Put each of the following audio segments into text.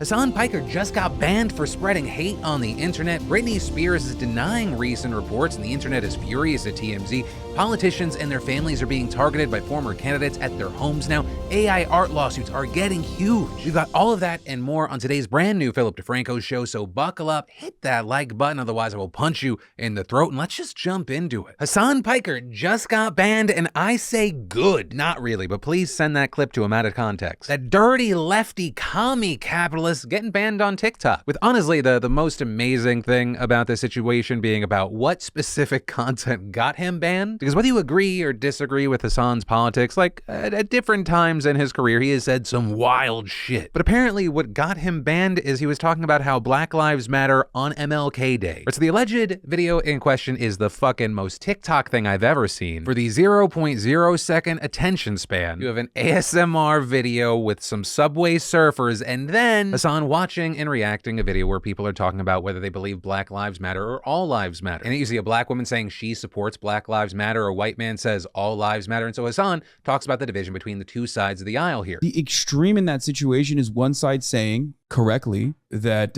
Hassan Piker just got banned for spreading hate on the internet. Britney Spears is denying recent reports, and the internet is furious at TMZ. Politicians and their families are being targeted by former candidates at their homes now. AI art lawsuits are getting huge. We've got all of that and more on today's brand new Philip DeFranco show, so buckle up, hit that like button, otherwise I will punch you in the throat, and let's just jump into it. Hassan Piker just got banned, and I say good. Not really, but please send that clip to him out of context. That dirty lefty commie capitalist getting banned on TikTok. With honestly the most amazing thing about this situation being about what specific content got him banned. Because whether you agree or disagree with Hassan's politics, like at different times in his career, he has said some wild shit. But apparently what got him banned is he was talking about how Black Lives Matter on MLK Day. So the alleged video in question is the fucking most TikTok thing I've ever seen. For the 0.0 second attention span, you have an ASMR video with some Subway surfers, and then Hassan watching and reacting a video where people are talking about whether they believe Black Lives Matter or all lives matter. And you see a black woman saying she supports Black Lives Matter, or a white man says all lives matter. And so Hassan talks about the division between the two sides of the aisle here. The extreme in that situation is one side saying correctly that,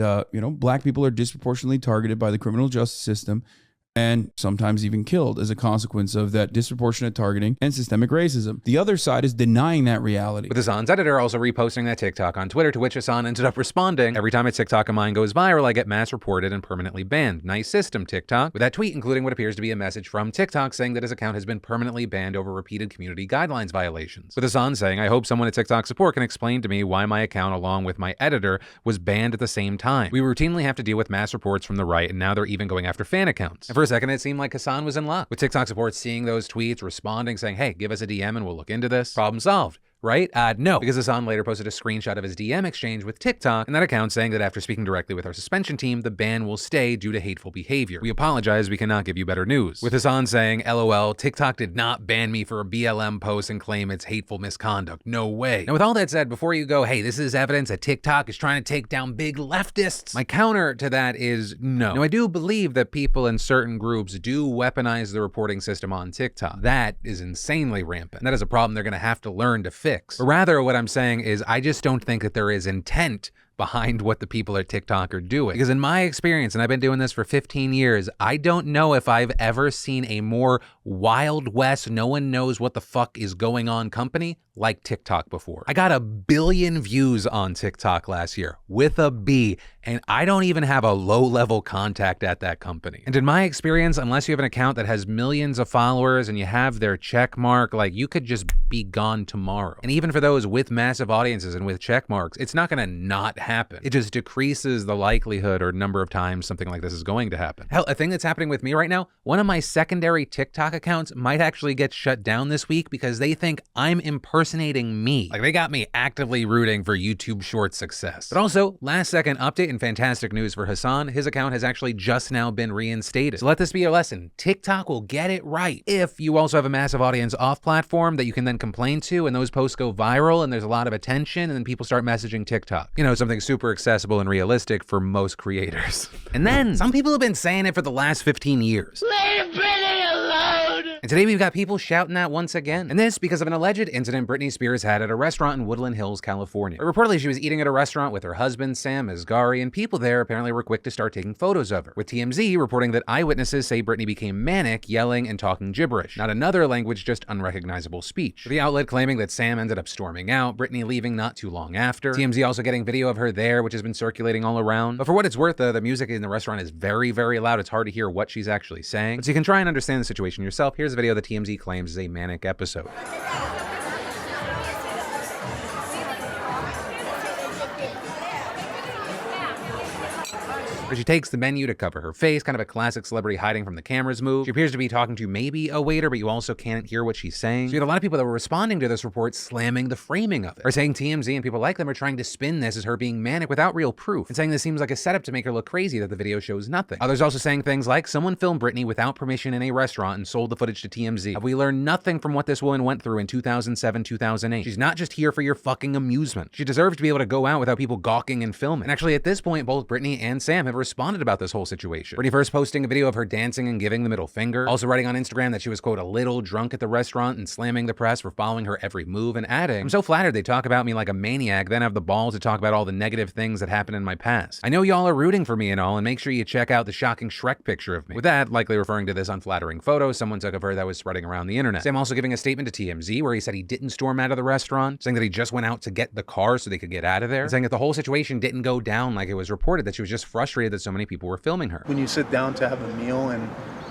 black people are disproportionately targeted by the criminal justice system and sometimes even killed as a consequence of that disproportionate targeting and systemic racism. The other side is denying that reality. With Hassan's editor also reposting that TikTok on Twitter, to which Hassan ended up responding, "Every time a TikTok of mine goes viral, I get mass reported and permanently banned. Nice system, TikTok." With that tweet including what appears to be a message from TikTok saying that his account has been permanently banned over repeated community guidelines violations. With Hassan saying, "I hope someone at TikTok support can explain to me why my account along with my editor was banned at the same time. We routinely have to deal with mass reports from the right, and now they're even going after fan accounts." And for a second, it seemed like Hassan was in luck, with TikTok support seeing those tweets, responding, saying, "Hey, give us a DM and we'll look into this. Problem solved." Right? No, because Hassan later posted a screenshot of his DM exchange with TikTok, and that account saying that after speaking directly with our suspension team, the ban will stay due to hateful behavior. "We apologize, we cannot give you better news." With Hassan saying, "LOL, TikTok did not ban me for a BLM post and claim it's hateful misconduct. No way." Now with all that said, before you go, "Hey, this is evidence that TikTok is trying to take down big leftists," my counter to that is no. Now I do believe that people in certain groups do weaponize the reporting system on TikTok. That is insanely rampant. And that is a problem they're gonna have to learn to fix. But rather, what I'm saying is I just don't think that there is intent behind what the people at TikTok are doing. Because in my experience, and I've been doing this for 15 years, I don't know if I've ever seen a more Wild West, no one knows what the fuck is going on company like TikTok before. I got 1 billion views on TikTok last year, with a B, and I don't even have a low-level contact at that company. And in my experience, unless you have an account that has millions of followers and you have their check mark, like you could just be gone tomorrow. And even for those with massive audiences and with check marks, it's not gonna not happen. It just decreases the likelihood or number of times something like this is going to happen. Hell, a thing that's happening with me right now, one of my secondary TikTok accounts might actually get shut down this week because they think I'm impersonating me. Like they got me actively rooting for YouTube Shorts success. But also, last second update and fantastic news for Hassan, his account has actually just now been reinstated. So let this be your lesson. TikTok will get it right if you also have a massive audience off platform that you can then complain to, and those posts go viral and there's a lot of attention, and then people start messaging TikTok. You know, something super accessible and realistic for most creators. And then some people have been saying it for the last 15 years. Leave Britney alone! And today we've got people shouting that once again. And this because of an alleged incident Britney Spears had at a restaurant in Woodland Hills, California. Reportedly, she was eating at a restaurant with her husband, Sam Asghari, and people there apparently were quick to start taking photos of her. With TMZ reporting that eyewitnesses say Britney became manic, yelling and talking gibberish. Not another language, just unrecognizable speech. With the outlet claiming that Sam ended up storming out, Britney leaving not too long after. TMZ also getting video of her there, which has been circulating all around. But for what it's worth, the music in the restaurant is very, very loud. It's hard to hear what she's actually saying. But so you can try and understand the situation yourself. Here's a video that TMZ claims is a manic episode. She takes the menu to cover her face, kind of a classic celebrity hiding from the cameras move. She appears to be talking to maybe a waiter, but you also can't hear what she's saying. So you had a lot of people that were responding to this report slamming the framing of it, or saying TMZ and people like them are trying to spin this as her being manic without real proof, and saying this seems like a setup to make her look crazy, that the video shows nothing. Others also saying things like, someone filmed Britney without permission in a restaurant and sold the footage to TMZ. Have we learned nothing from what this woman went through in 2007, 2008? She's not just here for your fucking amusement. She deserves to be able to go out without people gawking and filming. And actually at this point, both Britney and Sam have responded about this whole situation. Brittany first posting a video of her dancing and giving the middle finger, also writing on Instagram that she was, quote, a little drunk at the restaurant and slamming the press for following her every move and adding, I'm so flattered they talk about me like a maniac, then have the balls to talk about all the negative things that happened in my past. I know y'all are rooting for me and all, and make sure you check out the shocking Shrek picture of me. With that, likely referring to this unflattering photo someone took of her that was spreading around the internet. Sam also giving a statement to TMZ where he said he didn't storm out of the restaurant, saying that he just went out to get the car so they could get out of there, and saying that the whole situation didn't go down like it was reported, that she was just frustrated that so many people were filming her. When you sit down to have a meal and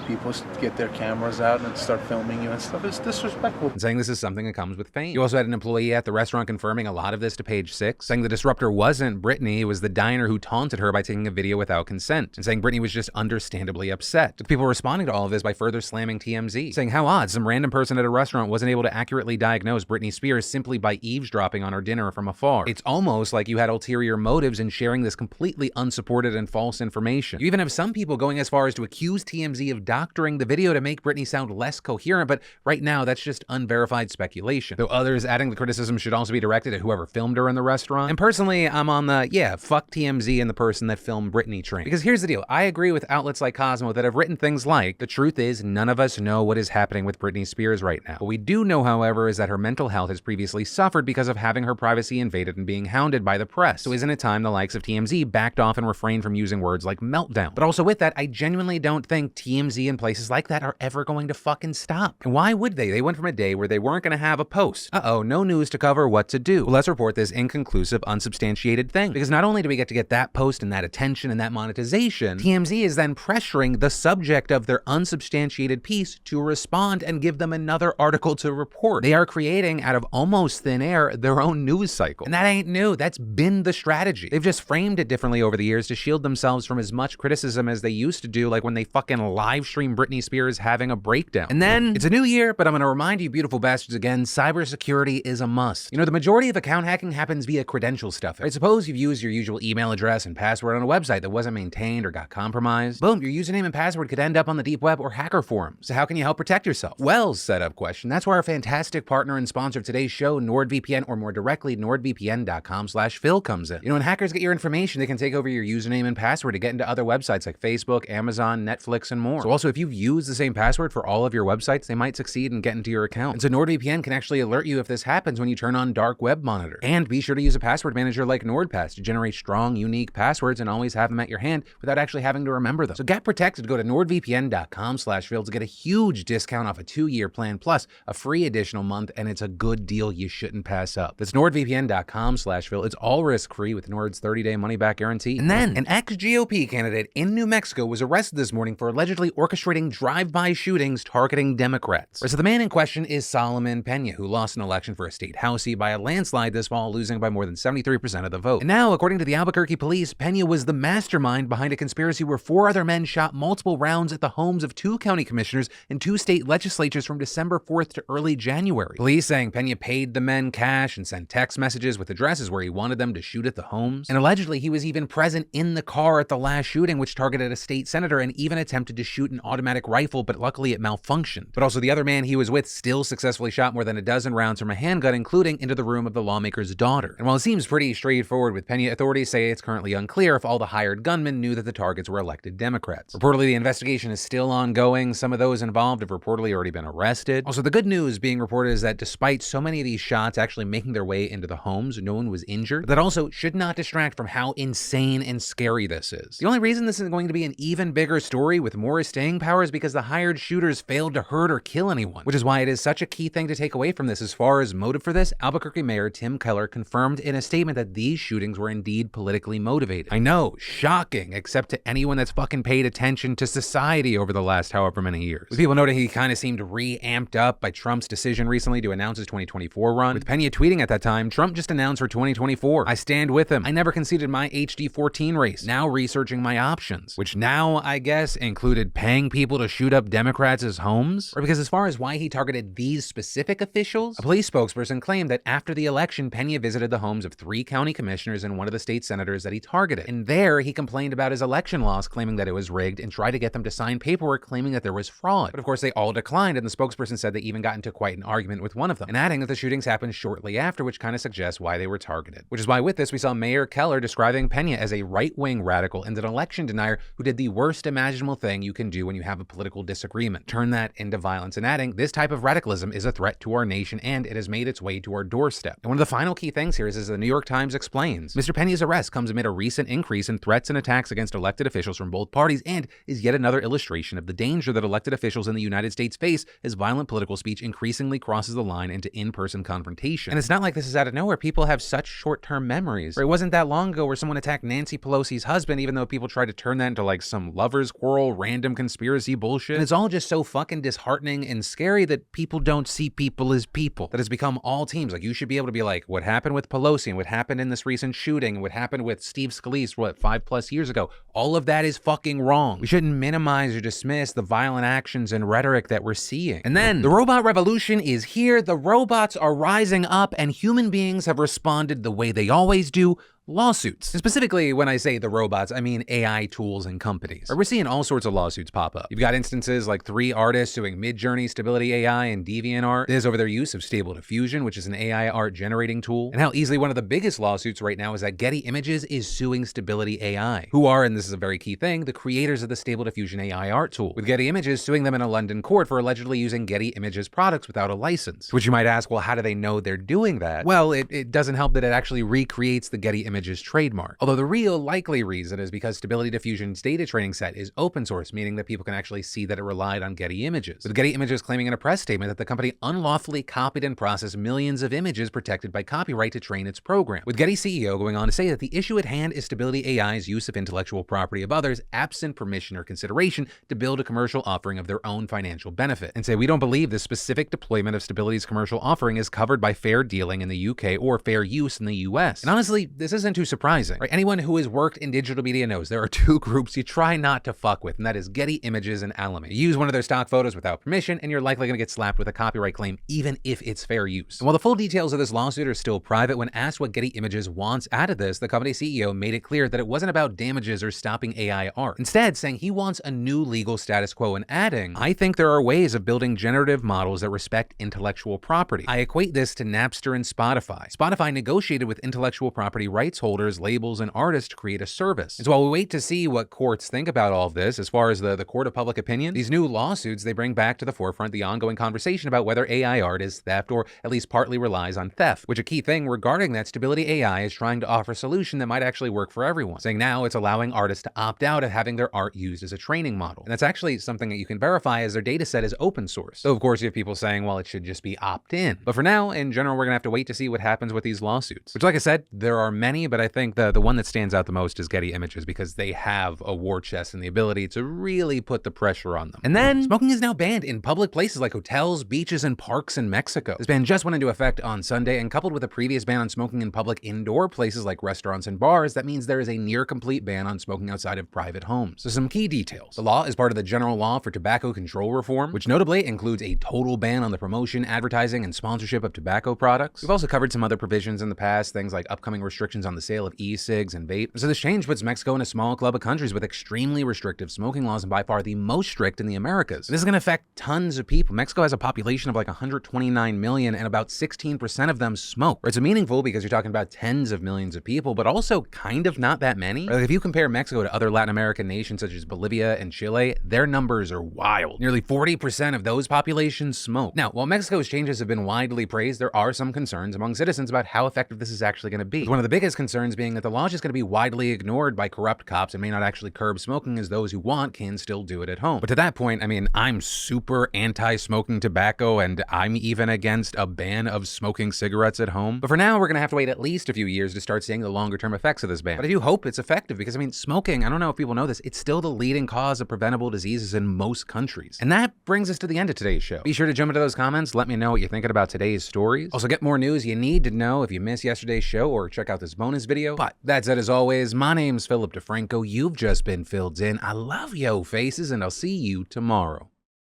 people get their cameras out and start filming you and stuff, it's disrespectful. And saying this is something that comes with fame. You also had an employee at the restaurant confirming a lot of this to Page Six, saying the disruptor wasn't Brittany, it was the diner who taunted her by taking a video without consent, and saying Brittany was just understandably upset. With people responding to all of this by further slamming TMZ, saying how odd, some random person at a restaurant wasn't able to accurately diagnose Britney Spears simply by eavesdropping on her dinner from afar. It's almost like you had ulterior motives in sharing this completely unsupported and false information. You even have some people going as far as to accuse TMZ of doctoring the video to make Britney sound less coherent, but right now that's just unverified speculation. Though others adding the criticism should also be directed at whoever filmed her in the restaurant. And personally, I'm on the, yeah, fuck TMZ and the person that filmed Britney train. Because here's the deal, I agree with outlets like Cosmo that have written things like, the truth is none of us know what is happening with Britney Spears right now. What we do know, however, is that her mental health has previously suffered because of having her privacy invaded and being hounded by the press. So isn't it time the likes of TMZ backed off and refrained from using words like meltdown? But also with that, I genuinely don't think TMZ and places like that are ever going to fucking stop. And why would they? They went from a day where they weren't going to have a post. No news to cover, what to do? Well, let's report this inconclusive, unsubstantiated thing. Because not only do we get to get that post and that attention and that monetization, TMZ is then pressuring the subject of their unsubstantiated piece to respond and give them another article to report. They are creating, out of almost thin air, their own news cycle. And that ain't new. That's been the strategy. They've just framed it differently over the years to shield themselves from as much criticism as they used to do, like when they fucking live stream Britney Spears having a breakdown. And then, it's a new year, but I'm gonna remind you beautiful bastards again, cybersecurity is a must. You know, the majority of account hacking happens via credential stuffing. I suppose you've used your usual email address and password on a website that wasn't maintained or got compromised. Boom, your username and password could end up on the deep web or hacker forums. So how can you help protect yourself? Well, setup question. That's where our fantastic partner and sponsor of today's show, NordVPN, or more directly, nordvpn.com/Phil comes in. You know, when hackers get your information, they can take over your username and password to get into other websites like Facebook, Amazon, Netflix, and more. So also, if you've used the same password for all of your websites, they might succeed and get into your account. And so NordVPN can actually alert you if this happens when you turn on Dark Web Monitor. And be sure to use a password manager like NordPass to generate strong, unique passwords and always have them at your hand without actually having to remember them. So get protected. Go to nordvpn.com/Phil to get a huge discount off a 2-year plan plus a free additional month, and it's a good deal you shouldn't pass up. That's nordvpn.com/Phil. It's all risk-free with Nord's 30-day money-back guarantee. And then, an ex-GOP candidate in New Mexico was arrested this morning for allegedly orchestrating drive-by shootings targeting Democrats. So the man in question is Solomon Pena, who lost an election for a state house seat by a landslide this fall, losing by more than 73% of the vote. And now, according to the Albuquerque police, Pena was the mastermind behind a conspiracy where 4 other men shot multiple rounds at the homes of 2 county commissioners and 2 state legislatures from December 4th to early January. Police saying Pena paid the men cash and sent text messages with addresses where he wanted them to shoot at the homes. And allegedly, he was even present in the car at the last shooting, which targeted a state senator, and even attempted to shoot an automatic rifle, but luckily it malfunctioned. But also the other man he was with still successfully shot more than a dozen rounds from a handgun, including into the room of the lawmaker's daughter. And while it seems pretty straightforward with Pena, authorities say it's currently unclear if all the hired gunmen knew that the targets were elected Democrats. Reportedly, the investigation is still ongoing. Some of those involved have reportedly already been arrested. Also, the good news being reported is that despite so many of these shots actually making their way into the homes, no one was injured. But that also should not distract from how insane and scary this is. The only reason this is going to be an even bigger story with more staying power is because the hired shooters failed to hurt or kill anyone, which is why it is such a key thing to take away from this. As far as motive for this, Albuquerque Mayor Tim Keller confirmed in a statement that these shootings were indeed politically motivated. I know, shocking, except to anyone that's fucking paid attention to society over the last however many years. With people noting he kind of seemed re-amped up by Trump's decision recently to announce his 2024 run. With Pena tweeting at that time, Trump just announced for 2024, I stand with him. I never conceded my HD14 race. Now researching my options, which now, I guess, included Pena paying people to shoot up Democrats' homes? Or because as far as why he targeted these specific officials, a police spokesperson claimed that after the election, Pena visited the homes of 3 county commissioners and one of the state senators that he targeted. And there, he complained about his election loss, claiming that it was rigged, and tried to get them to sign paperwork claiming that there was fraud. But of course, they all declined, and the spokesperson said they even got into quite an argument with one of them, and adding that the shootings happened shortly after, which kind of suggests why they were targeted. Which is why with this, we saw Mayor Keller describing Pena as a right-wing radical and an election denier who did the worst imaginable thing you can do when you have a political disagreement: turn that into violence, and adding, this type of radicalism is a threat to our nation, and it has made its way to our doorstep. And one of the final key things here is, as the New York Times explains, Mr. Pena's arrest comes amid a recent increase in threats and attacks against elected officials from both parties, and is yet another illustration of the danger that elected officials in the United States face as violent political speech increasingly crosses the line into in-person confrontation. And it's not like this is out of nowhere. People have such short-term memories. It wasn't that long ago where someone attacked Nancy Pelosi's husband, even though people tried to turn that into like some lover's quarrel, random conspiracy bullshit. And it's all just so fucking disheartening and scary that people don't see people as people. That has become all teams. Like, you should be able to be like, what happened with Pelosi and what happened in this recent shooting and what happened with Steve Scalise, 5+ years ago. All of that is fucking wrong. We shouldn't minimize or dismiss the violent actions and rhetoric that we're seeing. And then the robot revolution is here. The robots are rising up, and human beings have responded the way they always do: lawsuits. And specifically, when I say the robots, I mean AI tools and companies. We're seeing all sorts of lawsuits pop up. You've got instances like 3 artists suing Midjourney, Stability AI, and DeviantArt. This over their use of Stable Diffusion, which is an AI art generating tool. And how easily one of the biggest lawsuits right now is that Getty Images is suing Stability AI, who are, and this is a very key thing, the creators of the Stable Diffusion AI art tool, with Getty Images suing them in a London court for allegedly using Getty Images products without a license. Which you might ask, well, how do they know they're doing that? Well, it doesn't help that it actually recreates the Getty Images trademark. Although the real likely reason is because Stability Diffusion's data training set is open source, meaning that people can actually see that it relied on Getty Images. With Getty Images claiming in a press statement that the company unlawfully copied and processed millions of images protected by copyright to train its program. With Getty CEO going on to say that the issue at hand is Stability AI's use of intellectual property of others, absent permission or consideration, to build a commercial offering of their own financial benefit. And say, we don't believe the specific deployment of Stability's commercial offering is covered by fair dealing in the UK or fair use in the US. And honestly, this isn't too surprising. Right? Anyone who has worked in digital media knows there are 2 groups you try not to fuck with, and that is Getty Images and Alameda. You use one of their stock photos without permission, and you're likely going to get slapped with a copyright claim, even if it's fair use. And while the full details of this lawsuit are still private, when asked what Getty Images wants out of this, the company CEO made it clear that it wasn't about damages or stopping AI art. Instead, saying he wants a new legal status quo, and adding, I think there are ways of building generative models that respect intellectual property. I equate this to Napster and Spotify. Spotify negotiated with intellectual property rights holders, labels, and artists to create a service. And so while we wait to see what courts think about all of this, as far as the court of public opinion, these new lawsuits, they bring back to the forefront the ongoing conversation about whether AI art is theft or at least partly relies on theft, which a key thing regarding that, Stability AI is trying to offer a solution that might actually work for everyone, saying now it's allowing artists to opt out of having their art used as a training model. And that's actually something that you can verify, as their data set is open source. So of course you have people saying, well, it should just be opt-in. But for now, in general, we're gonna have to wait to see what happens with these lawsuits, which, like I said, there are many, but I think the one that stands out the most is Getty Images, because they have a war chest and the ability to really put the pressure on them. And then smoking is now banned in public places like hotels, beaches, and parks in Mexico. This ban just went into effect on Sunday, and coupled with a previous ban on smoking in public indoor places like restaurants and bars, that means there is a near complete ban on smoking outside of private homes. So some key details. The law is part of the general law for tobacco control reform, which notably includes a total ban on the promotion, advertising, and sponsorship of tobacco products. We've also covered some other provisions in the past, things like upcoming restrictions on the sale of e-cigs and vape. So this change puts Mexico in a small club of countries with extremely restrictive smoking laws, and by far the most strict in the Americas. This is going to affect tons of people. Mexico has a population of like 129 million, and about 16% of them smoke. It's meaningful because you're talking about tens of millions of people, but also kind of not that many. Like, if you compare Mexico to other Latin American nations such as Bolivia and Chile, their numbers are wild. Nearly 40% of those populations smoke. Now, while Mexico's changes have been widely praised, there are some concerns among citizens about how effective this is actually going to be. With one of the biggest concerns being that the law is just going to be widely ignored by corrupt cops and may not actually curb smoking, as those who want can still do it at home. But to that point, I mean, I'm super anti-smoking tobacco, and I'm even against a ban of smoking cigarettes at home. But for now, we're going to have to wait at least a few years to start seeing the longer term effects of this ban. But I do hope it's effective, because I mean, smoking, I don't know if people know this, it's still the leading cause of preventable diseases in most countries. And that brings us to the end of today's show. Be sure to jump into those comments, let me know what you're thinking about today's stories. Also, get more news you need to know if you missed yesterday's show, or check out this bonus video. But that said, as always, my name's Philip DeFranco. You've just been filled in. I love yo faces, and I'll see you tomorrow.